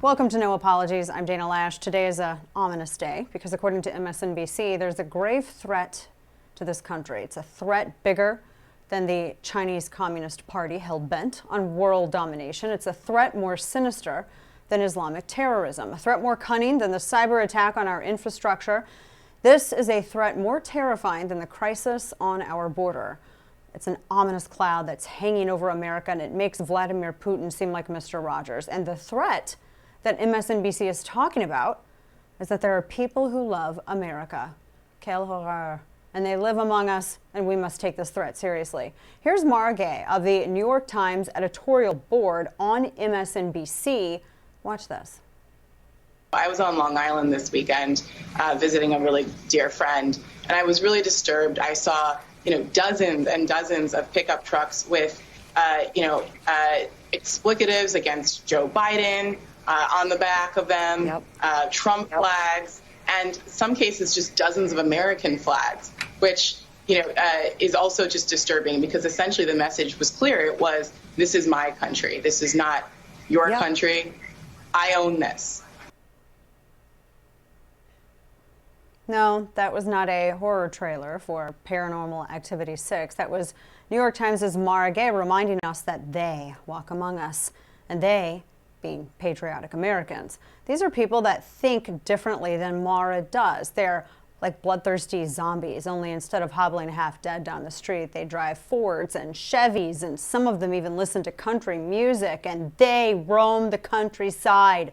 Welcome to No Apologies. I'm Dana Lash. Today is an ominous day because according to MSNBC, there's a grave threat to this country. It's a threat bigger than the Chinese Communist Party hell-bent on world domination. It's a threat more sinister than Islamic terrorism, a threat more cunning than the cyber attack on our infrastructure. This is a threat more terrifying than the crisis on our border. It's an ominous cloud that's hanging over America, and it makes Vladimir Putin seem like Mr. Rogers. And the threat that MSNBC is talking about is that there are people who love America. Quelle horreur. And they live among us, and we must take this threat seriously. Here's Mara Gay of the New York Times editorial board on MSNBC. Watch this. I was on Long Island this weekend visiting a really dear friend, and I was really disturbed. I saw, dozens and dozens of pickup trucks with, explicatives against Joe Biden on the back of them, Trump flags, and some cases just dozens of American flags, which is also just disturbing because essentially the message was clear. It was, this is my country. This is not your country. I own this. No, that was not a horror trailer for Paranormal Activity 6. That was New York Times' Mara Gay reminding us that they walk among us, and they being patriotic Americans. These are people that think differently than Mara does. They're like bloodthirsty zombies, only instead of hobbling half dead down the street, they drive Fords and Chevys, and some of them even listen to country music, and they roam the countryside.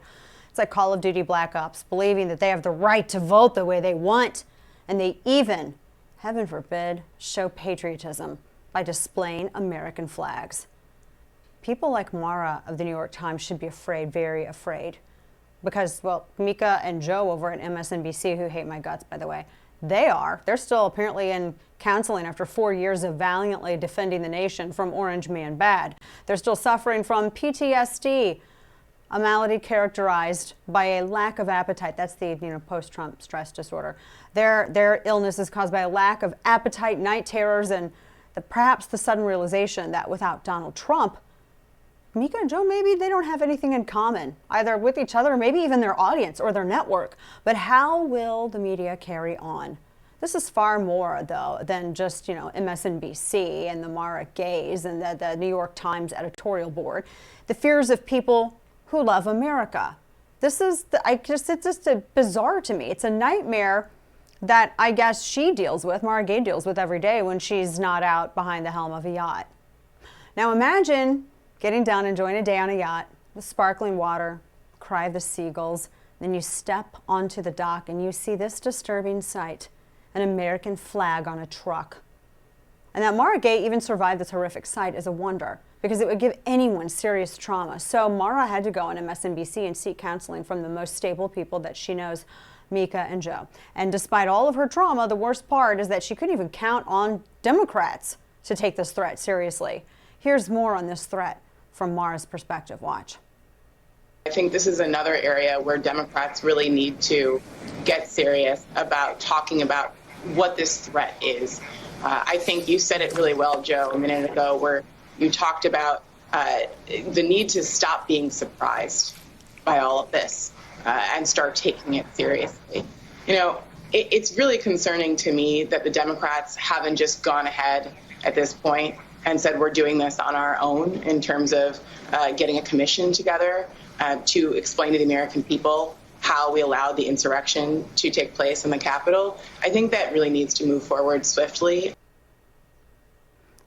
It's like Call of Duty Black Ops, believing that they have the right to vote the way they want, and they even, heaven forbid, show patriotism by displaying American flags. People like Mara of the New York Times should be afraid, very afraid, because, well, Mika and Joe over at MSNBC, who hate my guts, by the way, they're still apparently in counseling after 4 years of valiantly defending the nation from Orange Man Bad. They're still suffering from PTSD, a malady characterized by a lack of appetite. That's the post-Trump stress disorder. Their illness is caused by a lack of appetite, night terrors, and perhaps the sudden realization that without Donald Trump, Mika and Joe, maybe they don't have anything in common, either with each other or maybe even their audience or their network. But how will the media carry on? This is far more, though, than just, MSNBC and the Mara Gays and the New York Times editorial board. The fears of people who love America. This is, it's just bizarre to me. It's a nightmare that I guess she deals with, Mara Gay deals with every day when she's not out behind the helm of a yacht. Now imagine getting down, enjoying a day on a yacht, the sparkling water, cry of the seagulls, then you step onto the dock and you see this disturbing sight, an American flag on a truck. And that Mara Gay even survived this horrific sight is a wonder, because it would give anyone serious trauma. So Mara had to go on MSNBC and seek counseling from the most stable people that she knows, Mika and Joe. And despite all of her trauma, the worst part is that she couldn't even count on Democrats to take this threat seriously. Here's more on this threat from Mara's perspective. Watch. I think this is another area where Democrats really need to get serious about talking about what this threat is. I think you said it really well, Joe, a minute ago, where you talked about the need to stop being surprised by all of this and start taking it seriously. It's really concerning to me that the Democrats haven't just gone ahead at this point and said we're doing this on our own in terms of getting a commission together to explain to the American people how we allowed the insurrection to take place in the Capitol. I think that really needs to move forward swiftly.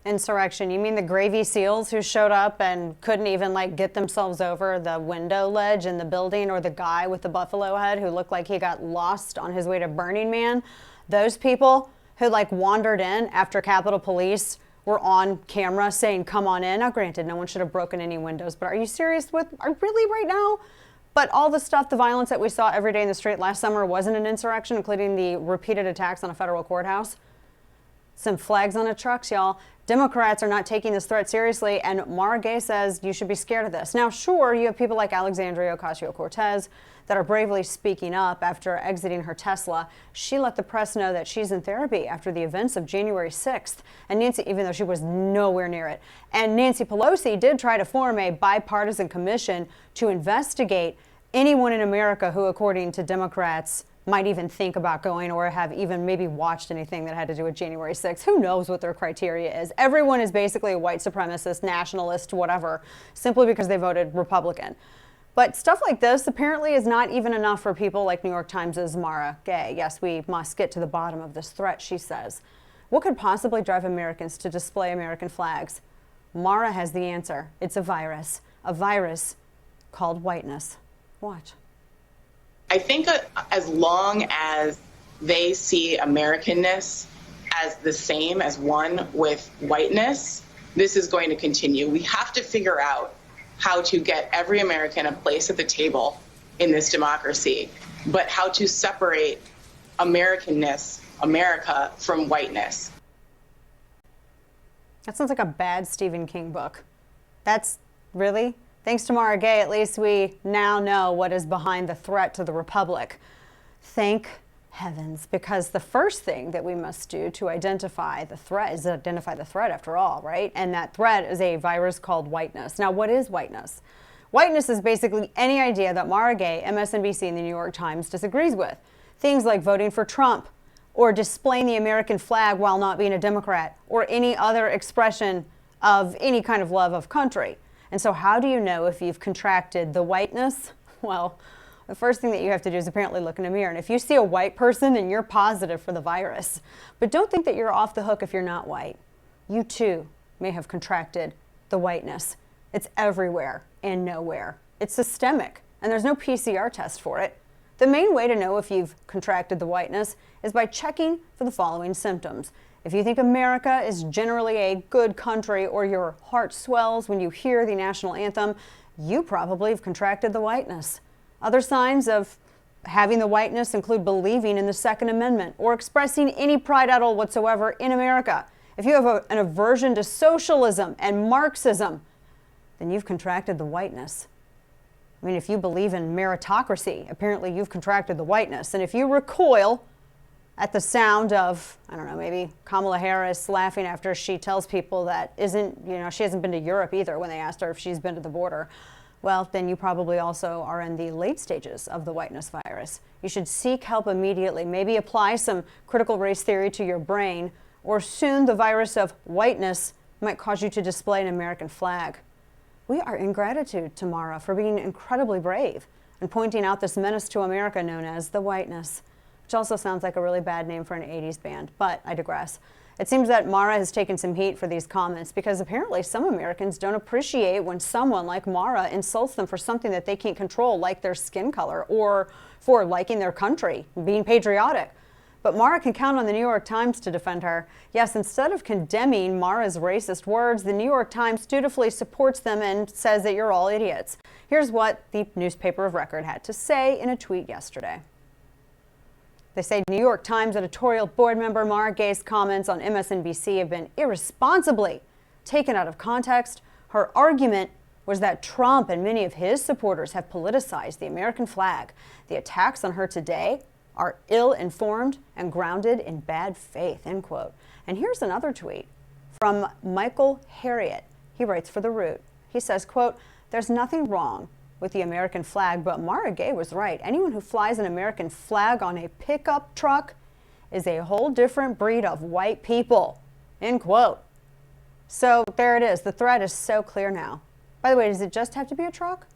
Insurrection? You mean the Gravy Seals who showed up and couldn't even get themselves over the window ledge in the building, or the guy with the buffalo head who looked like he got lost on his way to Burning Man? Those people who wandered in after Capitol Police were on camera saying, come on in. Now, granted, no one should have broken any windows, but are you serious really right now? But all the stuff, the violence that we saw every day in the street last summer wasn't an insurrection, including the repeated attacks on a federal courthouse. Some flags on the trucks, y'all. Democrats are not taking this threat seriously, and Mara Gay says you should be scared of this. Now, sure, you have people like Alexandria Ocasio-Cortez that are bravely speaking up after exiting her Tesla. She let the press know that she's in therapy after the events of January 6th, and Nancy, even though she was nowhere near it. And Nancy Pelosi did try to form a bipartisan commission to investigate anyone in America who, according to Democrats, might even think about going or have even maybe watched anything that had to do with January 6th. Who knows what their criteria is? Everyone is basically a white supremacist, nationalist, whatever, simply because they voted Republican. But stuff like this apparently is not even enough for people like New York Times' Mara Gay. Yes, we must get to the bottom of this threat, she says. What could possibly drive Americans to display American flags? Mara has the answer. It's a virus called whiteness. Watch. I think as long as they see Americanness as the same as one with whiteness, this is going to continue. We have to figure out how to get every American a place at the table in this democracy, but how to separate Americanness, America, from whiteness. That sounds like a bad Stephen King book. That's really? Thanks to Mara Gay, at least we now know what is behind the threat to the Republic. Thank heavens, because the first thing that we must do to identify the threat is identify the threat after all, right? And that threat is a virus called whiteness. Now, what is whiteness? Whiteness is basically any idea that Mara Gay, MSNBC, and the New York Times disagrees with. Things like voting for Trump, or displaying the American flag while not being a Democrat, or any other expression of any kind of love of country. And so how do you know if you've contracted the whiteness? Well, the first thing that you have to do is apparently look in a mirror. And if you see a white person, then you're positive for the virus. But don't think that you're off the hook if you're not white. You too may have contracted the whiteness. It's everywhere and nowhere. It's systemic, and there's no PCR test for it. The main way to know if you've contracted the whiteness is by checking for the following symptoms. If you think America is generally a good country, or your heart swells when you hear the national anthem, you probably have contracted the whiteness. Other signs of having the whiteness include believing in the Second Amendment or expressing any pride at all whatsoever in America. If you have an aversion to socialism and Marxism, then you've contracted the whiteness. I mean, if you believe in meritocracy, apparently you've contracted the whiteness. And if you recoil at the sound of, I don't know, maybe Kamala Harris laughing after she tells people that she hasn't been to Europe either when they asked her if she's been to the border, well, then you probably also are in the late stages of the whiteness virus. You should seek help immediately. Maybe apply some critical race theory to your brain, or soon the virus of whiteness might cause you to display an American flag. We are in gratitude to Mara for being incredibly brave and pointing out this menace to America known as the whiteness, which also sounds like a really bad name for an 80s band, but I digress. It seems that Mara has taken some heat for these comments because apparently some Americans don't appreciate when someone like Mara insults them for something that they can't control, like their skin color, or for liking their country, being patriotic. But Mara can count on the New York Times to defend her. Yes, instead of condemning Mara's racist words, the New York Times dutifully supports them and says that you're all idiots. Here's what the newspaper of record had to say in a tweet yesterday. They say New York Times editorial board member Mara Gay's comments on MSNBC have been irresponsibly taken out of context. Her argument was that Trump and many of his supporters have politicized the American flag. The attacks on her today are ill-informed and grounded in bad faith, end quote. And here's another tweet from Michael Harriet. He writes for The Root. He says, quote, "There's nothing wrong with the American flag, but Mara Gay was right. Anyone who flies an American flag on a pickup truck is a whole different breed of white people," end quote. So there it is. The threat is so clear now. By the way, does it just have to be a truck?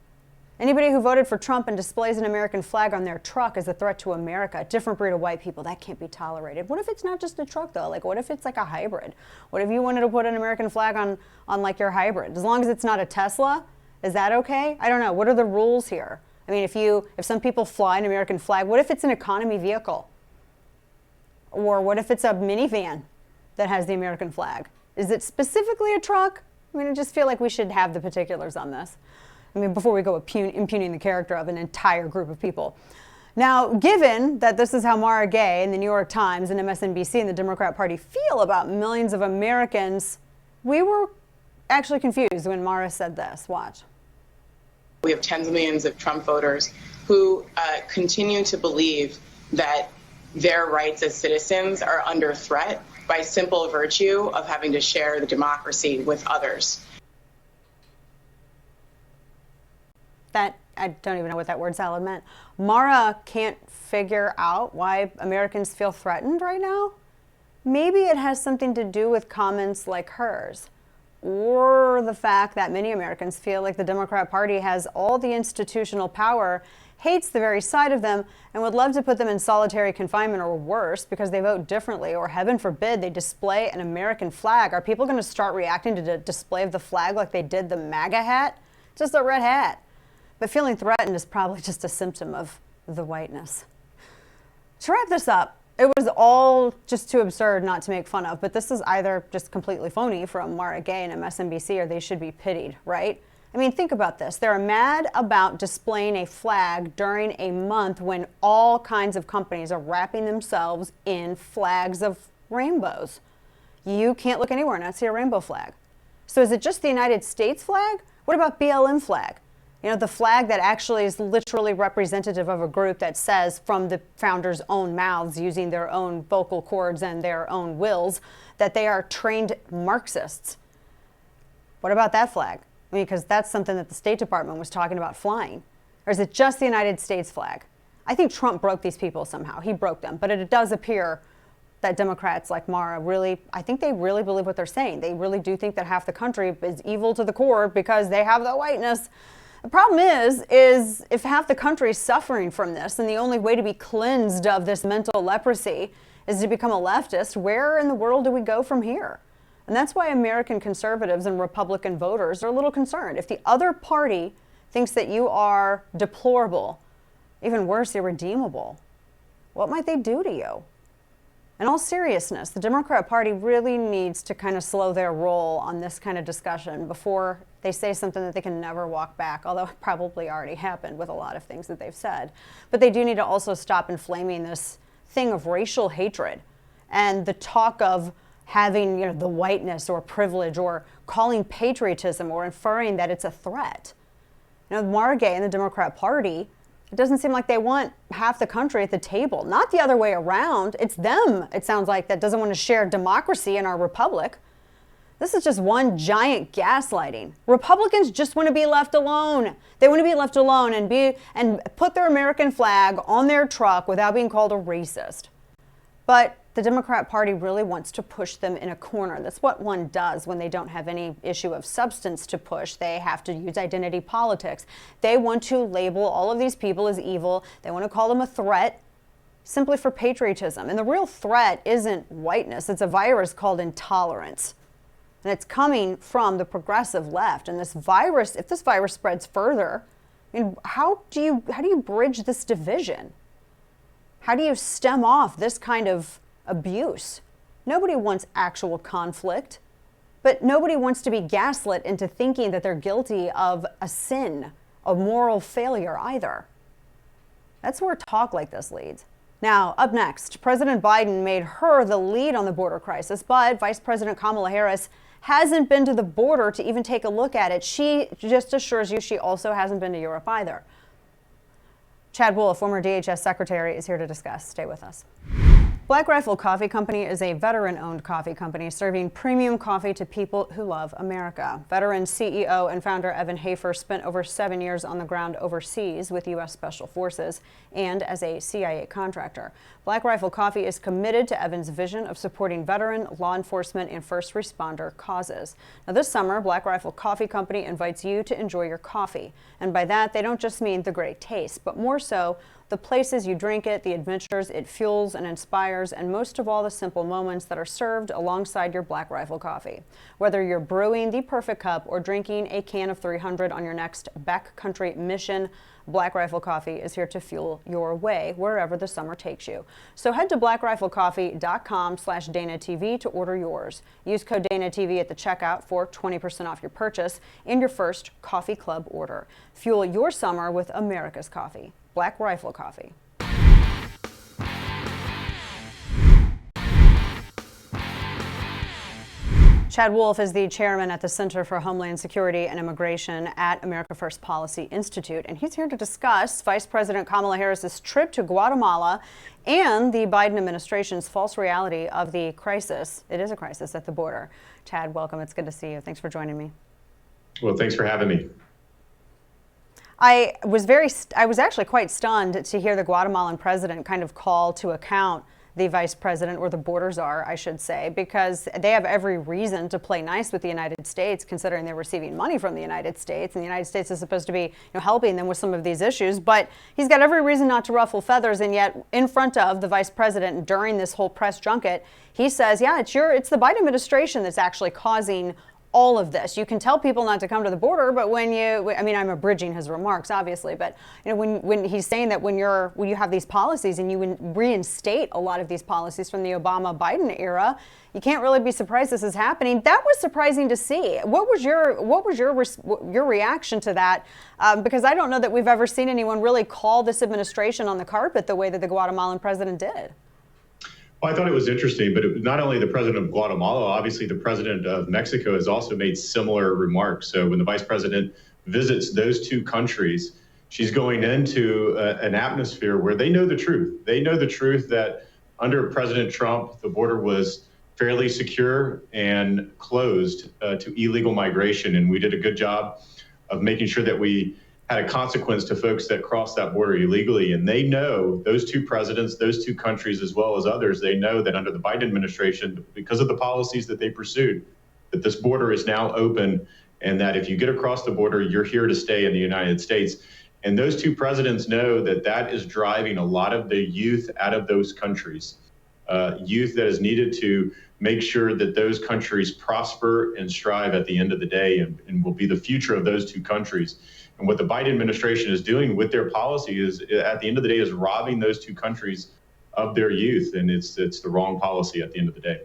Anybody who voted for Trump and displays an American flag on their truck is a threat to America, a different breed of white people. That can't be tolerated. What if it's not just a truck, though? Like, what if it's like a hybrid? What if you wanted to put an American flag on like your hybrid? As long as it's not a Tesla, is that okay? I don't know. What are the rules here? I mean, if some people fly an American flag, what if it's an economy vehicle? Or what if it's a minivan that has the American flag? Is it specifically a truck? I mean, I just feel like we should have the particulars on this. I mean, before we go impugning the character of an entire group of people. Now, given that this is how Mara Gay and the New York Times and MSNBC and the Democrat Party feel about millions of Americans, we were actually confused when Mara said this. Watch. We have tens of millions of Trump voters who continue to believe that their rights as citizens are under threat by simple virtue of having to share the democracy with others. That I don't even know what that word salad meant. Mara can't figure out why Americans feel threatened right now. Maybe it has something to do with comments like hers, or the fact that many Americans feel like the Democrat Party has all the institutional power, hates the very sight of them, and would love to put them in solitary confinement or worse because they vote differently, or heaven forbid they display an American flag. Are people going to start reacting to the display of the flag like they did the MAGA hat? Just a red hat. But feeling threatened is probably just a symptom of the whiteness. To wrap this up, it was all just too absurd not to make fun of, but this is either just completely phony from Mara Gay and MSNBC, or they should be pitied, right? I mean, think about this. They're mad about displaying a flag during a month when all kinds of companies are wrapping themselves in flags of rainbows. You can't look anywhere and not see a rainbow flag. So is it just the United States flag? What about BLM flag? You know, the flag that actually is literally representative of a group that says from the founders' own mouths, using their own vocal cords and their own wills, that they are trained Marxists. What about that flag? I mean, because that's something that the State Department was talking about flying. Or is it just the United States flag? I think Trump broke these people somehow. He broke them. But it does appear that Democrats like Mara really, I think they really believe what they're saying. They really do think that half the country is evil to the core because they have the whiteness. The problem is if half the country is suffering from this, and the only way to be cleansed of this mental leprosy is to become a leftist, where in the world do we go from here? And that's why American conservatives and Republican voters are a little concerned. If the other party thinks that you are deplorable, even worse, irredeemable, what might they do to you? In all seriousness, the Democrat Party really needs to kind of slow their roll on this kind of discussion before they say something that they can never walk back, although it probably already happened with a lot of things that they've said. But they do need to also stop inflaming this thing of racial hatred and the talk of having, you know, the whiteness or privilege, or calling patriotism or inferring that it's a threat. You know, Mara Gay and the Democrat Party, it doesn't seem like they want half the country at the table. Not the other way around. It's them, it sounds like, that doesn't want to share democracy in our republic. This is just one giant gaslighting. Republicans just want to be left alone. They want to be left alone and put their American flag on their truck without being called a racist. But the Democrat Party really wants to push them in a corner. That's what one does when they don't have any issue of substance to push. They have to use identity politics. They want to label all of these people as evil. They want to call them a threat simply for patriotism. And the real threat isn't whiteness. It's a virus called intolerance. And it's coming from the progressive left. And this virus, if this virus spreads further, I mean, how do you bridge this division? How do you stem off this kind of abuse? Nobody wants actual conflict, but nobody wants to be gaslit into thinking that they're guilty of a sin, a moral failure either. That's where talk like this leads. Now, up next, President Biden made her the lead on the border crisis, but Vice President Kamala Harris hasn't been to the border to even take a look at it. She just assures you she also hasn't been to Europe either. Chad Wolf, former DHS secretary, is here to discuss. Stay with us. Black Rifle Coffee Company is a veteran-owned coffee company serving premium coffee to people who love America. Veteran CEO and founder Evan Hafer spent over 7 years on the ground overseas with U.S. Special Forces and as a CIA contractor. Black Rifle Coffee is committed to Evan's vision of supporting veteran, law enforcement, and first responder causes. Now, this summer, Black Rifle Coffee Company invites you to enjoy your coffee. And by that, they don't just mean the great taste, but more so the places you drink it, the adventures it fuels and inspires, and most of all, the simple moments that are served alongside your Black Rifle coffee. Whether you're brewing the perfect cup or drinking a can of 300 on your next backcountry mission, Black Rifle Coffee is here to fuel your way wherever the summer takes you. So head to blackriflecoffee.com/DanaTV to order yours. Use code DanaTV at the checkout for 20% off your purchase and your first coffee club order. Fuel your summer with America's coffee. Black Rifle Coffee. Chad Wolf is the chairman at the Center for Homeland Security and Immigration at America First Policy Institute, and he's here to discuss Vice President Kamala Harris's trip to Guatemala and the Biden administration's false reality of the crisis. It is a crisis at the border. Chad, welcome. It's good to see you. Thanks for joining me. Well, thanks for having me. I was actually quite stunned to hear the Guatemalan president kind of call to account the vice president, or the border czar, I should say, because they have every reason to play nice with the United States, considering they're receiving money from the United States, and the United States is supposed to be, helping them with some of these issues. But he's got every reason not to ruffle feathers, and yet in front of the vice president during this whole press junket, he says, "Yeah, it's the Biden administration that's actually causing all of this. You can tell people not to come to the border, but I'm abridging his remarks, obviously, but when he's saying that when you have these policies and you reinstate a lot of these policies from the Obama-Biden era, you can't really be surprised this is happening." That was surprising to see. What was your reaction to that? Because I don't know that we've ever seen anyone really call this administration on the carpet the way that the Guatemalan president did. Well, I thought it was interesting, but it was not only the president of Guatemala, obviously the president of Mexico has also made similar remarks. So when the vice president visits those two countries, she's going into an atmosphere where they know the truth. They know the truth that under President Trump, the border was fairly secure and closed to illegal migration. And we did a good job of making sure that we had a consequence to folks that crossed that border illegally. And they know, those two presidents, those two countries, as well as others, they know that under the Biden administration, because of the policies that they pursued, that this border is now open, and that if you get across the border, you're here to stay in the United States. And those two presidents know that that is driving a lot of the youth out of those countries, youth that is needed to make sure that those countries prosper and strive at the end of the day, and will be the future of those two countries. And what the Biden administration is doing with their policy is, at the end of the day, is robbing those two countries of their youth, and it's the wrong policy at the end of the day.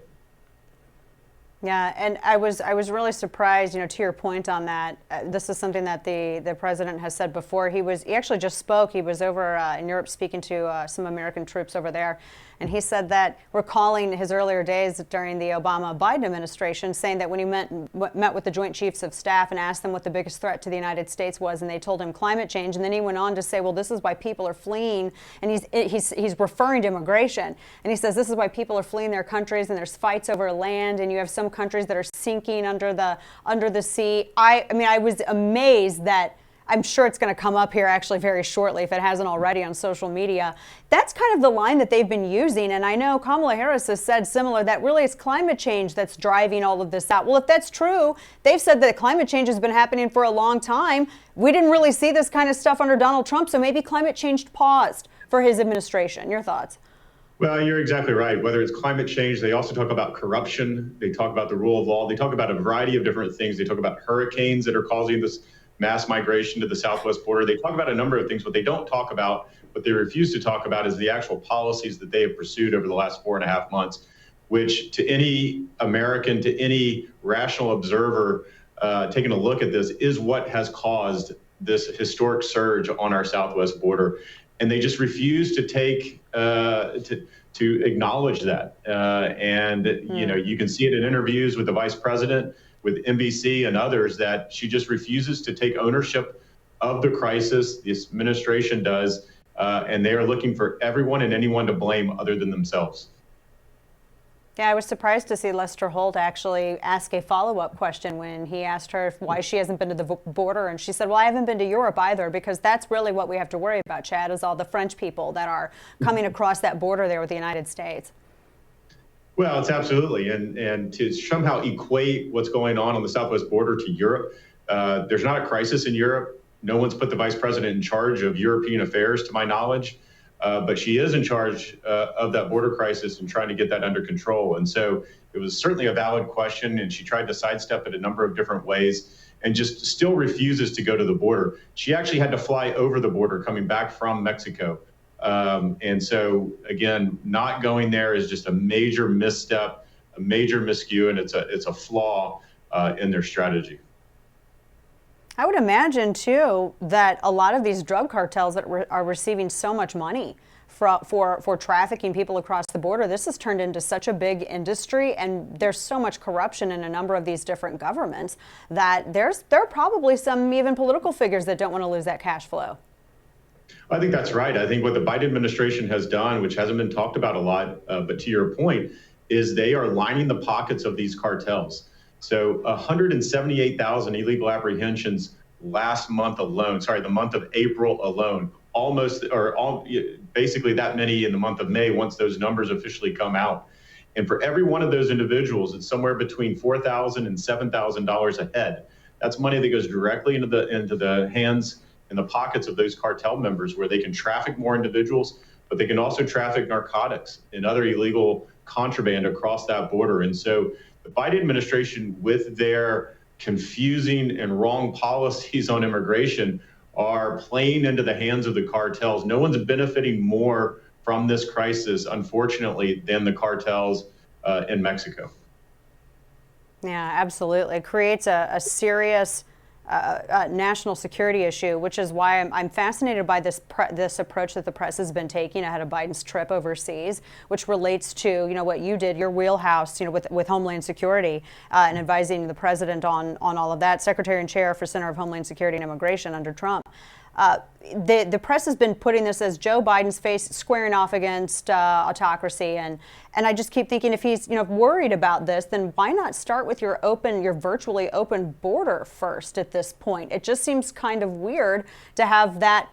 Yeah, and I was really surprised, to your point on that. This is something that the president has said before. He actually just spoke. He was over in Europe speaking to some American troops over there, and he said that, recalling his earlier days during the Obama-Biden administration, saying that when he met with the Joint Chiefs of Staff and asked them what the biggest threat to the United States was, and they told him climate change, and then he went on to say, well, this is why people are fleeing, and he's referring to immigration, and he says this is why people are fleeing their countries, and there's fights over land, and you have some countries that are sinking under the sea. I was amazed that, I'm sure it's going to come up here actually very shortly if it hasn't already on social media. That's kind of the line that they've been using, and I know Kamala Harris has said similar, that really it's climate change that's driving all of this out. Well, if that's true, they've said that climate change has been happening for a long time. We didn't really see this kind of stuff under Donald Trump, so maybe climate change paused for his administration. Your thoughts? Well, you're exactly right. Whether it's climate change, they also talk about corruption. They talk about the rule of law. They talk about a variety of different things. They talk about hurricanes that are causing this mass migration to the southwest border. They talk about a number of things. What they don't talk about, what they refuse to talk about, is the actual policies that they have pursued over the last 4.5 months, which to any American, to any rational observer taking a look at this, is what has caused this historic surge on our southwest border. And they just refuse to take to acknowledge that. You can see it in interviews with the vice president, with NBC and others, that she just refuses to take ownership of the crisis. This administration does, and they are looking for everyone and anyone to blame other than themselves. Yeah, I was surprised to see Lester Holt actually ask a follow-up question when he asked her why she hasn't been to the border. And she said, well, I haven't been to Europe either, because that's really what we have to worry about, Chad, is all the French people that are coming across that border there with the United States. Well, it's absolutely. And to somehow equate what's going on the southwest border to Europe, there's not a crisis in Europe. No one's put the vice president in charge of European affairs, to my knowledge. But she is in charge of that border crisis and trying to get that under control. And so it was certainly a valid question, and she tried to sidestep it a number of different ways and just still refuses to go to the border. She actually had to fly over the border coming back from Mexico. And so, again, not going there is just a major misstep, a major miscue, and it's a flaw in their strategy. I would imagine, too, that a lot of these drug cartels that are receiving so much money for trafficking people across the border, this has turned into such a big industry, and there's so much corruption in a number of these different governments that there are probably some even political figures that don't want to lose that cash flow. I think that's right. I think what the Biden administration has done, which hasn't been talked about a lot, but to your point, is they are lining the pockets of these cartels. So 178,000 illegal apprehensions last month alone, the month of April alone, basically that many in the month of May once those numbers officially come out. And for every one of those individuals, it's somewhere between $4,000 and $7,000 a head. That's money that goes directly into the hands and the pockets of those cartel members, where they can traffic more individuals, but they can also traffic narcotics and other illegal contraband across that border. And so the Biden administration, with their confusing and wrong policies on immigration, are playing into the hands of the cartels. No one's benefiting more from this crisis, unfortunately, than the cartels in Mexico. Yeah, absolutely. It creates a serious national security issue, which is why I'm fascinated by this approach that the press has been taking ahead of Biden's trip overseas, which relates to what you did, your wheelhouse, with Homeland Security and advising the president on all of that. Secretary and Chair for Center of Homeland Security and Immigration under Trump. The press has been putting this as Joe Biden's face squaring off against autocracy, and I just keep thinking, if he's worried about this, then why not start with your virtually open border first at this point? It just seems kind of weird to have that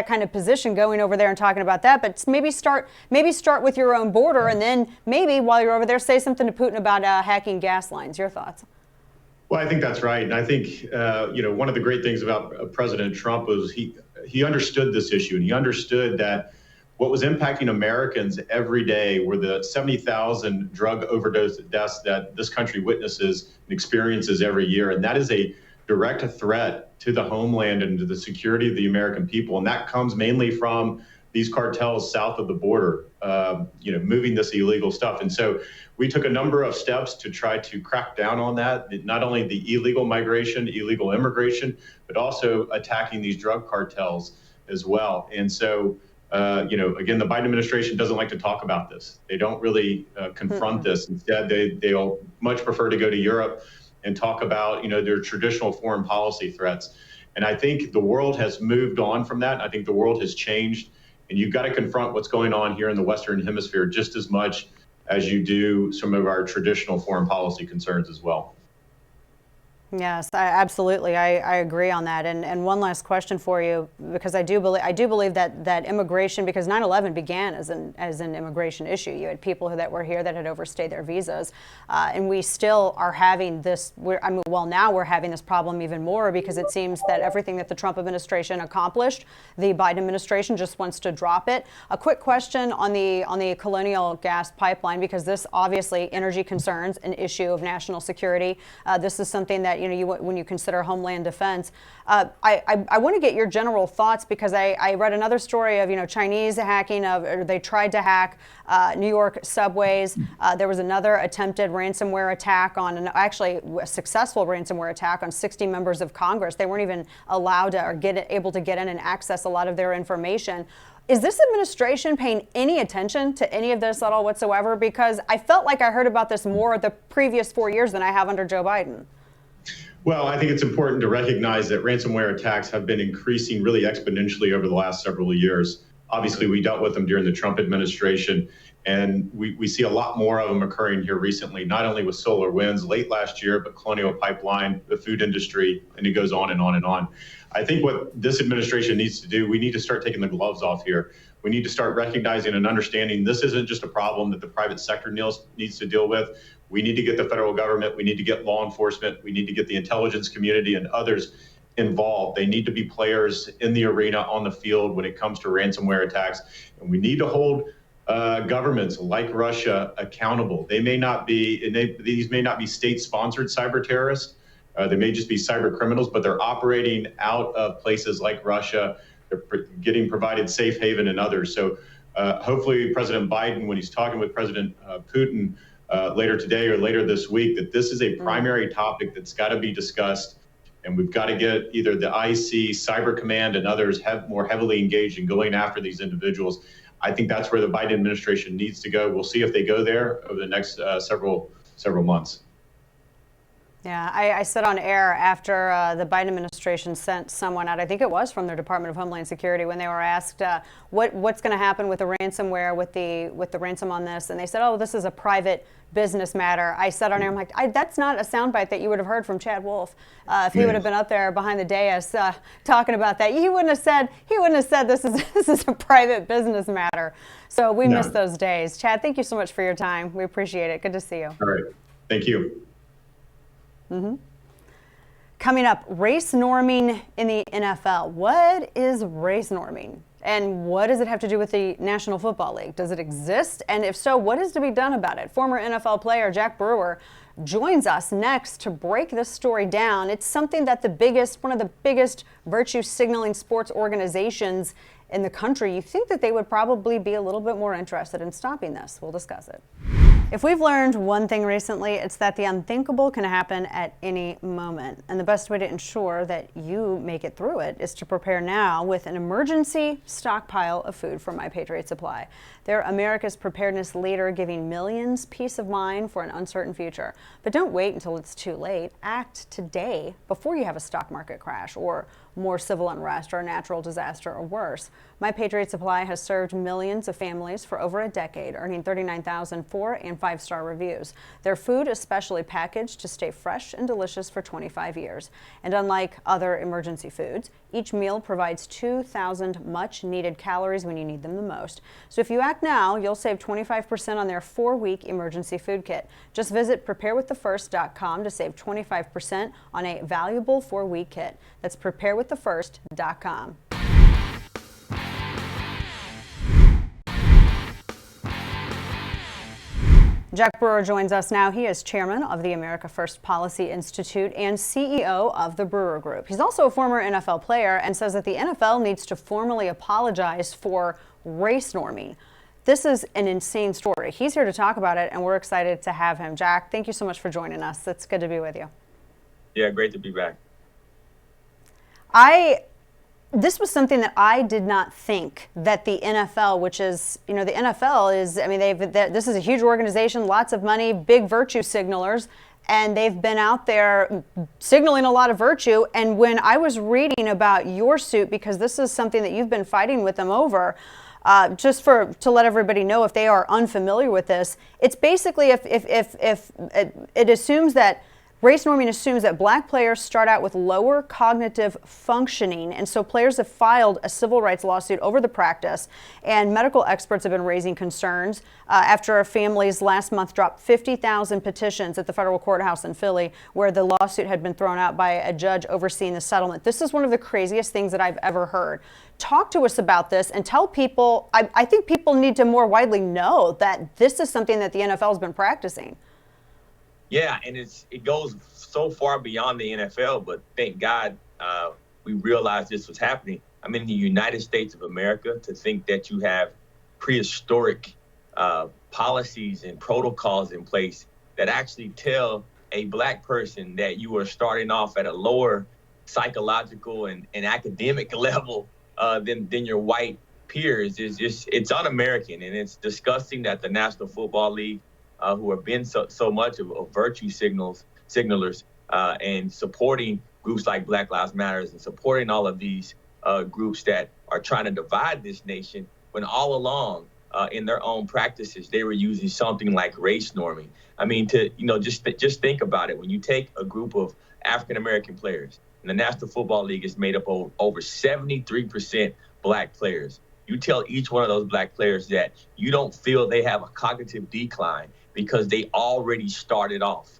kind of position going over there and talking about that. But maybe start with your own border, and then maybe while you're over there, say something to Putin about hacking gas lines. Your thoughts? Well, I think that's right. And I think, one of the great things about President Trump was he understood this issue, and he understood that what was impacting Americans every day were the 70,000 drug overdose deaths that this country witnesses and experiences every year. And that is a direct threat to the homeland and to the security of the American people. And that comes mainly from these cartels south of the border, moving this illegal stuff. And so we took a number of steps to try to crack down on that, not only the illegal migration, illegal immigration, but also attacking these drug cartels as well. And so, again, the Biden administration doesn't like to talk about this. They don't really confront this. Instead, they'll much prefer to go to Europe and talk about, their traditional foreign policy threats. And I think the world has moved on from that. I think the world has changed. And you've got to confront what's going on here in the Western Hemisphere just as much as you do some of our traditional foreign policy concerns as well. Yes, absolutely. I agree on that. And one last question for you, because I do believe that immigration, because 9/11 began as an immigration issue. You had people that were here that had overstayed their visas, and we still are having this. Now we're having this problem even more, because it seems that everything that the Trump administration accomplished, the Biden administration just wants to drop it. A quick question on the Colonial Gas Pipeline, because this obviously energy concerns an issue of national security. This is something that when you consider homeland defense. I want to get your general thoughts, because I read another story of Chinese hacking or they tried to hack New York subways. There was another attempted ransomware attack actually a successful ransomware attack on 60 members of Congress. They weren't even allowed to or able to get in and access a lot of their information. Is this administration paying any attention to any of this at all whatsoever? Because I felt like I heard about this more the previous 4 years than I have under Joe Biden. Well, I think it's important to recognize that ransomware attacks have been increasing really exponentially over the last several years. Obviously, we dealt with them during the Trump administration, and we see a lot more of them occurring here recently, not only with SolarWinds late last year, but Colonial Pipeline, the food industry, and it goes on and on and on. I think what this administration needs to do, we need to start taking the gloves off here. We need to start recognizing and understanding this isn't just a problem that the private sector needs to deal with. We need to get the federal government, we need to get law enforcement, we need to get the intelligence community and others involved. They need to be players in the arena, on the field, when it comes to ransomware attacks. And we need to hold governments like Russia accountable. These may not be state-sponsored cyber terrorists. They may just be cyber criminals, but they're operating out of places like Russia. They're getting provided safe haven and others. So hopefully President Biden, when he's talking with President Putin later today or later this week, that this is a primary topic that's got to be discussed. And we've got to get either the IC, Cyber Command, and others more heavily engaged in going after these individuals. I think that's where the Biden administration needs to go. We'll see if they go there over the next several months. Yeah, I said on air after the Biden administration sent someone out, I think it was from their Department of Homeland Security, when they were asked what's going to happen with the ransomware, with the ransom on this, and they said, oh, this is a private business matter. I said on air, I'm like, that's not a soundbite that you would have heard from Chad Wolf if he would have been up there behind the dais talking about that. He wouldn't have said this is a private business matter. So we miss those days. Chad, thank you so much for your time. We appreciate it. Good to see you. All right, thank you. Coming up, race norming in the NFL. What is race norming? And what does it have to do with the National Football League? Does it exist? And if so, what is to be done about it? Former NFL player Jack Brewer joins us next to break this story down. It's something that one of the biggest virtue signaling sports organizations in the country, you think that they would probably be a little bit more interested in stopping this. We'll discuss it. If we've learned one thing recently, it's that the unthinkable can happen at any moment. And the best way to ensure that you make it through it is to prepare now with an emergency stockpile of food from My Patriot Supply. They're America's preparedness leader, giving millions peace of mind for an uncertain future. But don't wait until it's too late. Act today before you have a stock market crash or more civil unrest or a natural disaster or worse. My Patriot Supply has served millions of families for over a decade, earning 39,000 4- and 5-star reviews. Their food is specially packaged to stay fresh and delicious for 25 years. And unlike other emergency foods, each meal provides 2,000 much-needed calories when you need them the most. So if you act now, you'll save 25% on their 4-week emergency food kit. Just visit preparewiththefirst.com to save 25% on a valuable 4-week kit. That's preparewiththefirst.com. Jack Brewer joins us now. He is chairman of the America First Policy Institute and CEO of the Brewer Group. He's also a former NFL player and says that the NFL needs to formally apologize for race norming. This is an insane story. He's here to talk about it, and we're excited to have him. Jack, thank you so much for joining us. It's good to be with you. Yeah, great to be back. This was something that I did not think that the NFL, which is, the NFL is, this is a huge organization, lots of money, big virtue signalers, and they've been out there signaling a lot of virtue. And when I was reading about your suit, because this is something that you've been fighting with them over, to let everybody know if they are unfamiliar with this, it's basically if it assumes that race norming assumes that black players start out with lower cognitive functioning, and so players have filed a civil rights lawsuit over the practice, and medical experts have been raising concerns after families last month dropped 50,000 petitions at the federal courthouse in Philly, where the lawsuit had been thrown out by a judge overseeing the settlement. This is one of the craziest things that I've ever heard. Talk to us about this and tell people, I think people need to more widely know that this is something that the NFL has been practicing. Yeah, and it goes so far beyond the NFL, but thank God we realized this was happening. I'm in the United States of America. To think that you have prehistoric policies and protocols in place that actually tell a black person that you are starting off at a lower psychological and academic level than your white peers it's un-American, and it's disgusting that the National Football League, who have been so much of virtue signalers and supporting groups like Black Lives Matter and supporting all of these groups that are trying to divide this nation, when all along in their own practices they were using something like race norming. I mean, just think about it. When you take a group of African American players, and the National Football League is made up of over 73% black players. You tell each one of those black players that you don't feel they have a cognitive decline because they already started off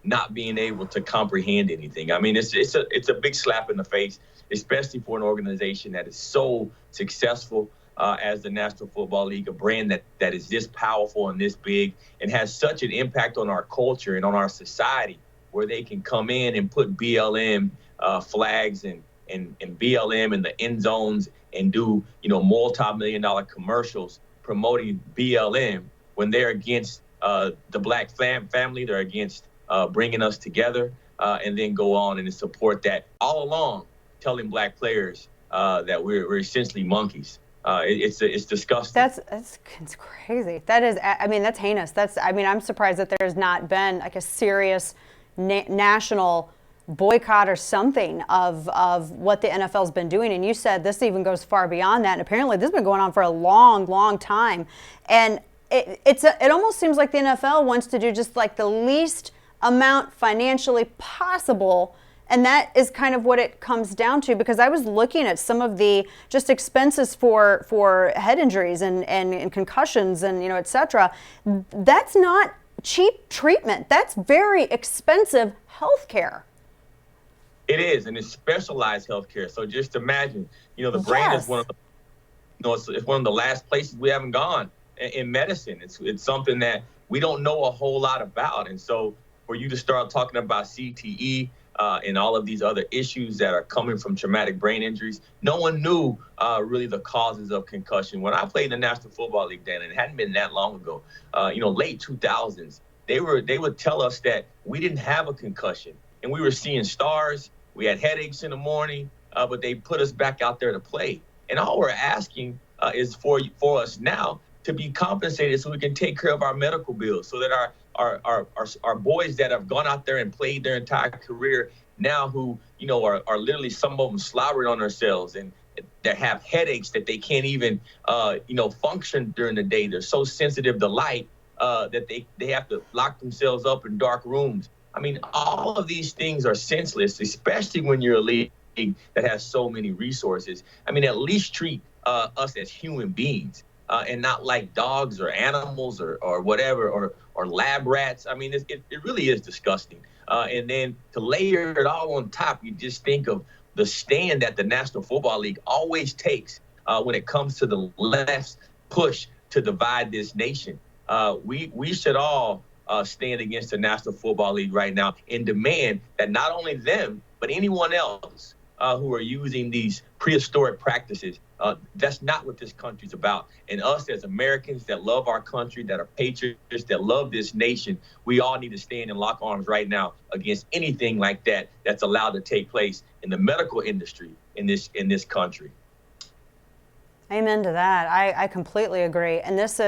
not being able to comprehend anything. I mean, it's a big slap in the face, especially for an organization that is so successful as the National Football League, a brand that is this powerful and this big and has such an impact on our culture and on our society, where they can come in and put BLM flags and BLM in the end zones and do, multi-million-dollar commercials promoting BLM when they're against the black family, they're against bringing us together, and then go on and support that all along, telling black players that we're essentially monkeys. It's disgusting. It's crazy. That is, that's heinous. I'm surprised that there's not been like a serious national boycott or something of what the NFL's been doing. And you said this even goes far beyond that. And apparently this has been going on for a long, long time. And it almost seems like the NFL wants to do just like the least amount financially possible. And that is kind of what it comes down to, because I was looking at some of the just expenses for head injuries and concussions and, et cetera. That's not cheap treatment. That's very expensive health care. It is, and it's specialized healthcare. So just imagine, the brain is one of the, it's one of the last places we haven't gone in medicine. It's something that we don't know a whole lot about. And so for you to start talking about CTE and all of these other issues that are coming from traumatic brain injuries, no one knew really the causes of concussion. When I played in the National Football League, Dan, and it hadn't been that long ago, late 2000s, they would tell us that we didn't have a concussion, and we were seeing stars. We had headaches in the morning, but they put us back out there to play. And all we're asking is for us now to be compensated so we can take care of our medical bills, so that our boys that have gone out there and played their entire career now, who are literally, some of them slobbering on themselves and that have headaches that they can't even function during the day. They're so sensitive to light that they have to lock themselves up in dark rooms. I mean, all of these things are senseless, especially when you're a league that has so many resources. I mean, at least treat us as human beings and not like dogs or animals or whatever, or lab rats. I mean, it really is disgusting. And then to layer it all on top, you just think of the stand that the National Football League always takes when it comes to the left's push to divide this nation. We should all stand against the National Football League right now and demand that not only them, but anyone else who are using these prehistoric practices, that's not what this country's about. And us as Americans that love our country, that are patriots, that love this nation, we all need to stand and lock arms right now against anything like that that's allowed to take place in the medical industry in this country. Amen to that. I completely agree. And it's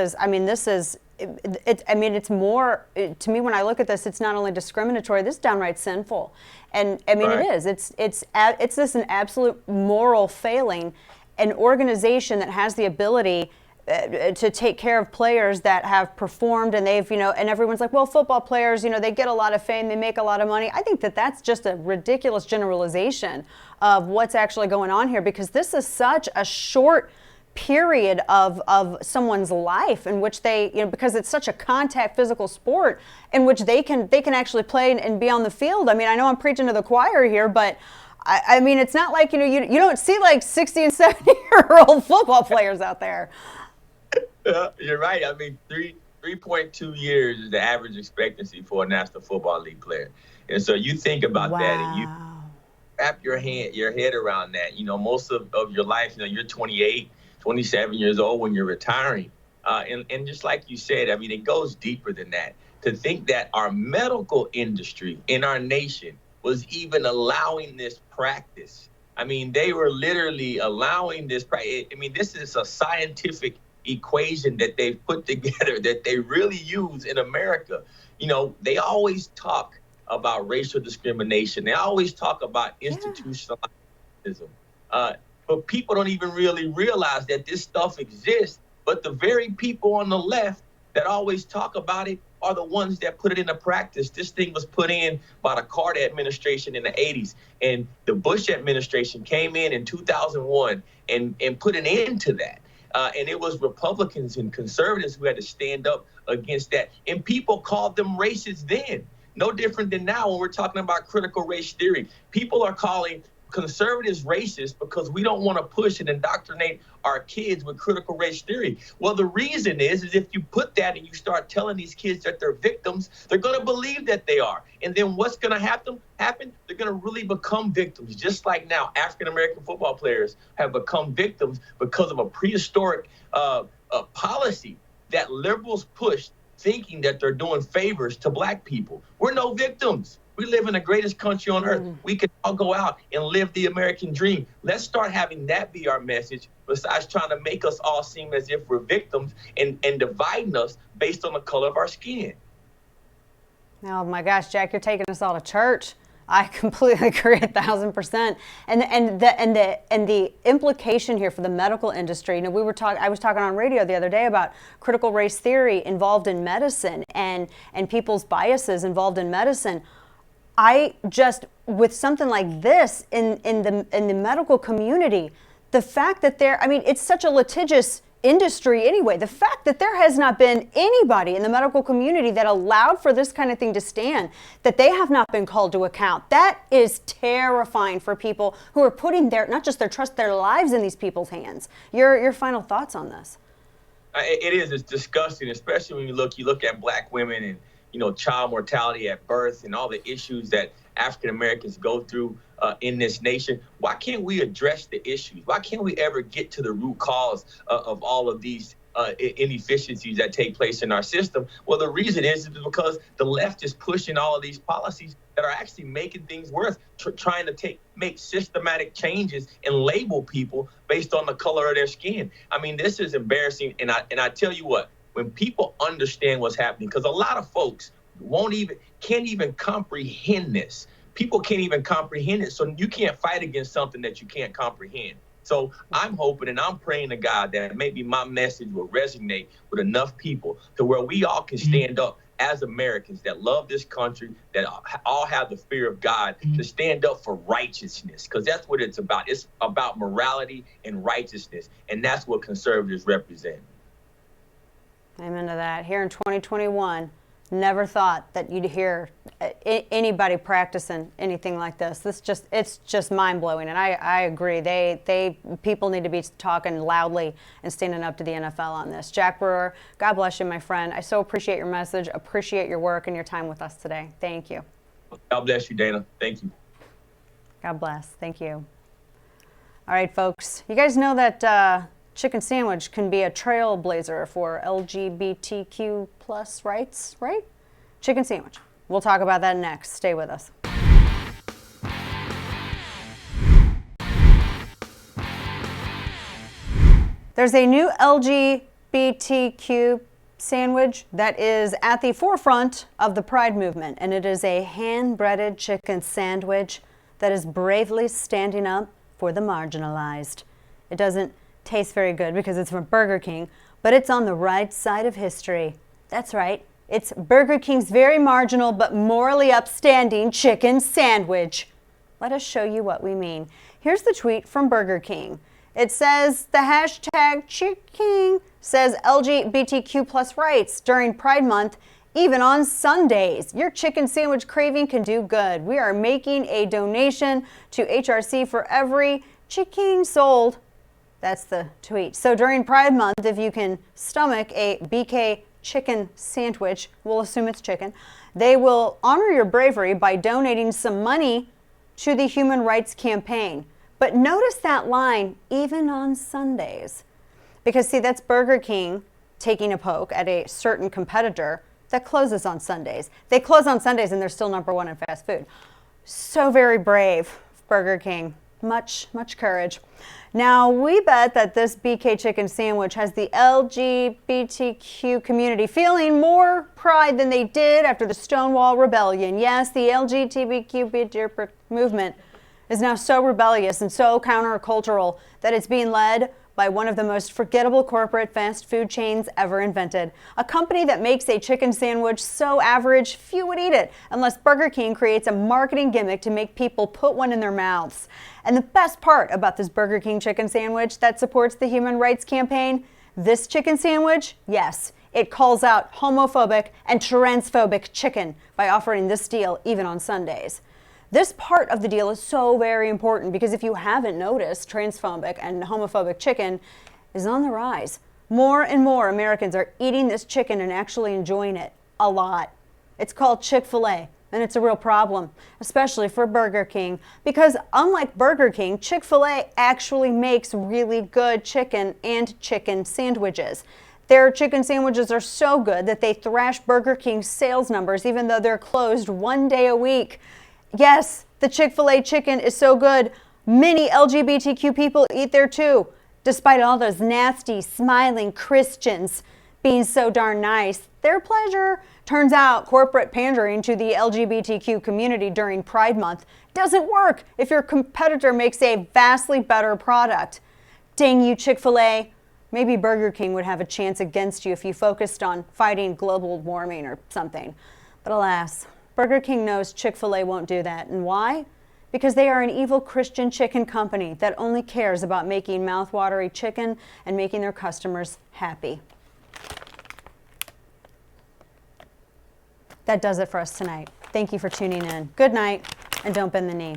more, to me, when I look at this, it's not only discriminatory, this is downright sinful. And Right. It is. It's this an absolute moral failing. An organization that has the ability to take care of players that have performed, and they've, and everyone's like, well, football players, they get a lot of fame, they make a lot of money. I think that that's just a ridiculous generalization of what's actually going on here, because this is such a short period of someone's life in which they, because it's such a contact physical sport in which they can actually play and be on the field. I mean, I know I'm preaching to the choir here, but I mean, it's not like, you don't see like 60 and 70-year-old football players out there. You're right. I mean, 3.2 years is the average expectancy for a National Football League player. And so you think about that and you wrap your head around that. Most of your life, you're 28, 27 years old when you're retiring. And just like you said, I mean, it goes deeper than that. To think that our medical industry in our nation was even allowing this practice. I mean, they were literally allowing this practice. I mean, this is a scientific equation that they've put together that they really use in America. They always talk about racial discrimination. They always talk about institutionalism. But people don't even really realize that this stuff exists. But the very people on the left that always talk about it are the ones that put it into practice. This thing was put in by the Carter administration in the 80s. And the Bush administration came in 2001 and put an end to that. And it was Republicans and conservatives who had to stand up against that. And people called them racist then. No different than now when we're talking about critical race theory. People are calling conservatives racist because we don't want to push and indoctrinate our kids with critical race theory. Well, the reason is if you put that and you start telling these kids that they're victims, they're going to believe that they are. And then what's going to happen? They're going to really become victims. Just like now, African-American football players have become victims because of a prehistoric policy that liberals pushed, thinking that they're doing favors to black people. We're no victims. We live in the greatest country on earth. We can all go out and live the American dream. Let's start having that be our message, besides trying to make us all seem as if we're victims and dividing us based on the color of our skin. Oh my gosh, Jack, you're taking us all to church. I completely agree 1,000%. And the implication here for the medical industry, you know, I was talking on radio the other day about critical race theory involved in medicine and people's biases involved in medicine. I just, with something like this in the medical community, the fact that it's such a litigious industry anyway, the fact that there has not been anybody in the medical community that allowed for this kind of thing to stand, that they have not been called to account, that is terrifying for people who are putting not just their trust, their lives in these people's hands. Your final thoughts on this? It's disgusting, especially when you look at Black women and, you know, child mortality at birth and all the issues that African Americans go through in this nation. Why can't we address the issues? Why can't we ever get to the root cause of all of these inefficiencies that take place in our system? Well, the reason is because the left is pushing all of these policies that are actually making things worse, trying to make systematic changes and label people based on the color of their skin. I mean, this is embarrassing. And I tell you what, when people understand what's happening, because a lot of folks can't even comprehend this. People can't even comprehend it. So you can't fight against something that you can't comprehend. So I'm hoping and I'm praying to God that maybe my message will resonate with enough people to where we all can stand up as Americans that love this country, that all have the fear of God, to stand up for righteousness, because that's what it's about. It's about morality and righteousness, and that's what conservatives represent. Amen to that. Here in 2021, never thought that you'd hear anybody practicing anything like this. It's just mind-blowing, and I agree. People need to be talking loudly and standing up to the NFL on this. Jack Brewer, God bless you, my friend. I so appreciate your message, appreciate your work and your time with us today. Thank you. God bless you, Dana. Thank you. God bless. Thank you. All right, folks. You guys know that chicken sandwich can be a trailblazer for LGBTQ plus rights, right? Chicken sandwich. We'll talk about that next. Stay with us. There's a new LGBTQ sandwich that is at the forefront of the Pride movement, and it is a hand-breaded chicken sandwich that is bravely standing up for the marginalized. It doesn't taste very good because it's from Burger King, but it's on the right side of history. That's right. It's Burger King's very marginal but morally upstanding chicken sandwich. Let us show you what we mean. Here's the tweet from Burger King. It says the hashtag Chick says LGBTQ plus rights during Pride Month, even on Sundays. Your chicken sandwich craving can do good. We are making a donation to HRC for every chicken sold. That's the tweet. So during Pride Month, if you can stomach a BK chicken sandwich, we'll assume it's chicken, they will honor your bravery by donating some money to the Human Rights Campaign. But notice that line, even on Sundays. Because see, that's Burger King taking a poke at a certain competitor that closes on Sundays. They close on Sundays and they're still #1 in fast food. So very brave, Burger King. Much courage. Now, we bet that this BK chicken sandwich has the LGBTQ community feeling more pride than they did after the Stonewall Rebellion. Yes, the LGBTQ movement is now so rebellious and so countercultural that it's being led by one of the most forgettable corporate fast food chains ever invented. A company that makes a chicken sandwich so average, few would eat it, unless Burger King creates a marketing gimmick to make people put one in their mouths. And the best part about this Burger King chicken sandwich that supports the Human Rights Campaign, this chicken sandwich, yes, it calls out homophobic and transphobic chicken by offering this deal even on Sundays. This part of the deal is so very important because if you haven't noticed, transphobic and homophobic chicken is on the rise. More and more Americans are eating this chicken and actually enjoying it a lot. It's called Chick Fil A, and it's a real problem, especially for Burger King, because unlike Burger King, Chick Fil A actually makes really good chicken and chicken sandwiches. Their chicken sandwiches are so good that they thrash Burger King's sales numbers even though they're closed 1 day a week. Yes, the Chick Fil A chicken is so good. Many LGBTQ people eat there too, despite all those nasty, smiling Christians being so darn nice. Their pleasure. Turns out corporate pandering to the LGBTQ community during Pride Month doesn't work if your competitor makes a vastly better product. Dang you, Chick Fil A. Maybe Burger King would have a chance against you if you focused on fighting global warming or something. But alas, Burger King knows Chick Fil A won't do that. And why? Because they are an evil Christian chicken company that only cares about making mouthwatery chicken and making their customers happy. That does it for us tonight. Thank you for tuning in. Good night, and don't bend the knee.